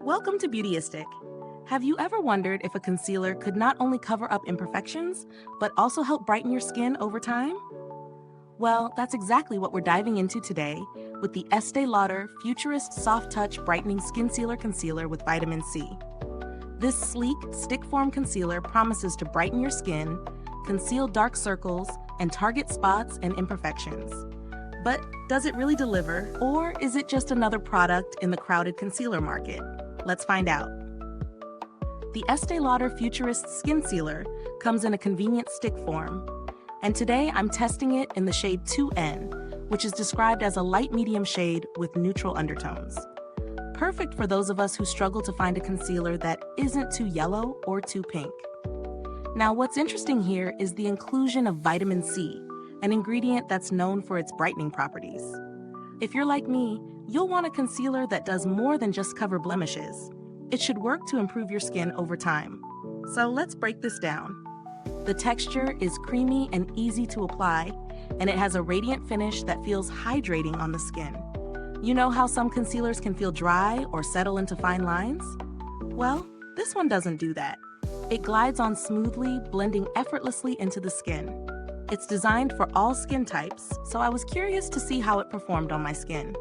Welcome to Beautyistic. Have you ever wondered if a concealer could not only cover up imperfections, but also help brighten your skin over time? Well, that's exactly what we're diving into today with the Estee Lauder Futurist Soft Touch Brightening Skincealer Concealer with Vitamin C. This sleek, stick-form concealer promises to brighten your skin, conceal dark circles, and target spots and imperfections. But does it really deliver, or is it just another product in the crowded concealer market? Let's find out. The Estee Lauder Futurist Skincealer comes in a convenient stick form, and today I'm testing it in the shade 2N, which is described as a light medium shade with neutral undertones. Perfect for those of us who struggle to find a concealer that isn't too yellow or too pink. Now, what's interesting here is the inclusion of vitamin C, an ingredient that's known for its brightening properties. If you're like me, you'll want a concealer that does more than just cover blemishes. It should work to improve your skin over time. So let's break this down. The texture is creamy and easy to apply, and it has a radiant finish that feels hydrating on the skin. You know how some concealers can feel dry or settle into fine lines? Well, this one doesn't do that. It glides on smoothly, blending effortlessly into the skin. It's designed for all skin types, so I was curious to see how it performed on my skin.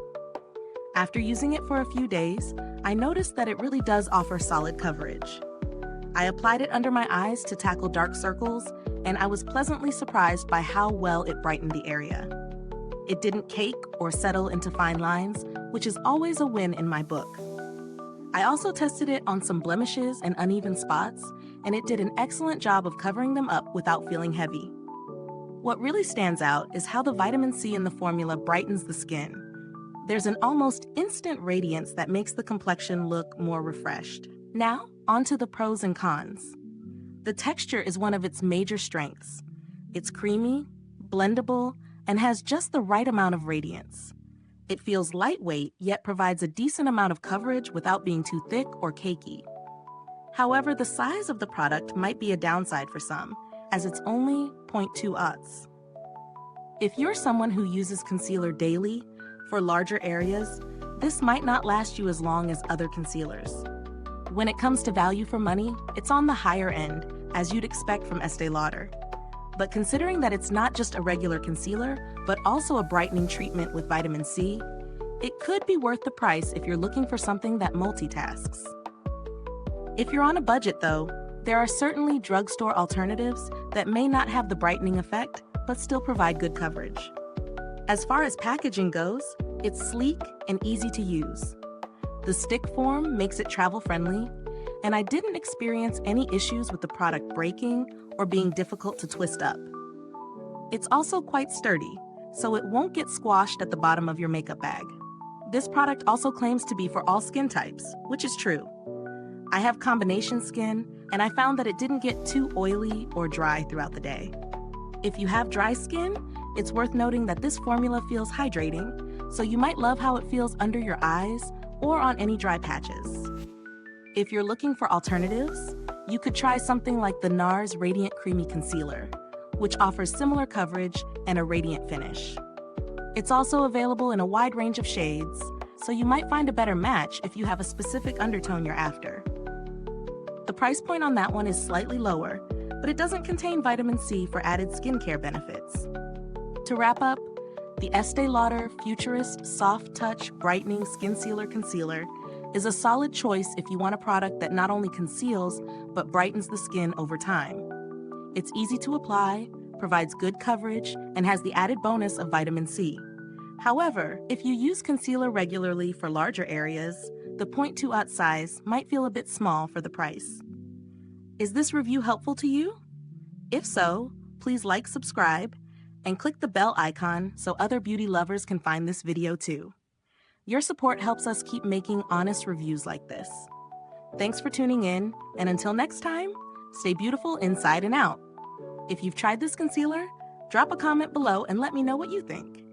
After using it for a few days, I noticed that it really does offer solid coverage. I applied it under my eyes to tackle dark circles, and I was pleasantly surprised by how well it brightened the area. It didn't cake or settle into fine lines, which is always a win in my book. I also tested it on some blemishes and uneven spots, and it did an excellent job of covering them up without feeling heavy. What really stands out is how the vitamin C in the formula brightens the skin. There's an almost instant radiance that makes the complexion look more refreshed. Now, onto the pros and cons. The texture is one of its major strengths. It's creamy, blendable, and has just the right amount of radiance. It feels lightweight, yet provides a decent amount of coverage without being too thick or cakey. However, the size of the product might be a downside for some, as it's only 0.2 ounces. If you're someone who uses concealer daily for larger areas, this might not last you as long as other concealers. When it comes to value for money, it's on the higher end, as you'd expect from Estee Lauder. But considering that it's not just a regular concealer, but also a brightening treatment with vitamin C, it could be worth the price if you're looking for something that multitasks. If you're on a budget though, there are certainly drugstore alternatives that may not have the brightening effect, but still provide good coverage. As far as packaging goes, it's sleek and easy to use. The stick form makes it travel-friendly, and I didn't experience any issues with the product breaking or being difficult to twist up. It's also quite sturdy, so it won't get squashed at the bottom of your makeup bag. This product also claims to be for all skin types, which is true. I have combination skin, and I found that it didn't get too oily or dry throughout the day. If you have dry skin, it's worth noting that this formula feels hydrating, so you might love how it feels under your eyes or on any dry patches. If you're looking for alternatives, you could try something like the NARS Radiant Creamy Concealer, which offers similar coverage and a radiant finish. It's also available in a wide range of shades, so you might find a better match if you have a specific undertone you're after. The price point on that one is slightly lower, but it doesn't contain vitamin C for added skincare benefits. To wrap up, the Estee Lauder Futurist Soft Touch Brightening Skincealer Concealer is a solid choice if you want a product that not only conceals, but brightens the skin over time. It's easy to apply, provides good coverage, and has the added bonus of vitamin C. However, if you use concealer regularly for larger areas, the 0.2 ounce size might feel a bit small for the price. Is this review helpful to you? If so, please like, subscribe, and click the bell icon so other beauty lovers can find this video too. Your support helps us keep making honest reviews like this. Thanks for tuning in, and until next time, stay beautiful inside and out. If you've tried this concealer, drop a comment below and let me know what you think.